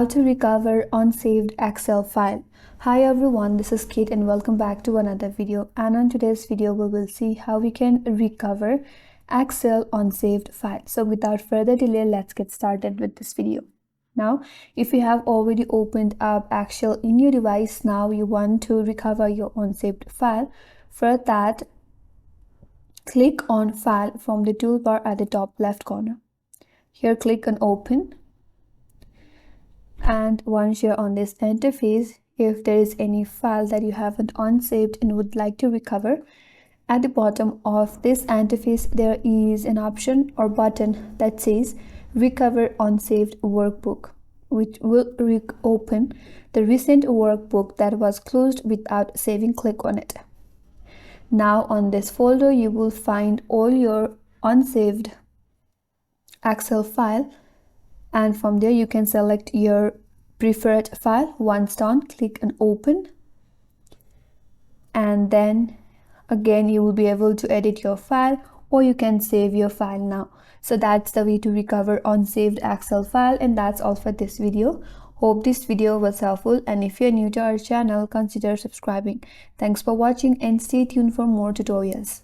How to recover unsaved Excel file. Hi everyone, this is Kate and welcome back to another video. And on today's video we will see how we can recover Excel unsaved file. So without further delay, let's get started with this video. Now if you have already opened up Excel in your device, now you want to recover your unsaved file. For that, click on File from the toolbar at the top left corner. Here click on Open. And once you're on this interface, if there is any file that you haven't unsaved and would like to recover, at the bottom of this interface there is an option or button that says Recover Unsaved Workbook, which will open the recent workbook that was closed without saving. Click on it. Now on this folder you will find all your unsaved Excel file, and from there you can select your preferred file. Once done, click on Open, and then again you will be able to edit your file, or you can save your file now. So that's the way to recover unsaved Excel file, and that's all for this video. Hope this video was helpful, and if you're new to our channel, consider subscribing. Thanks for watching and stay tuned for more tutorials.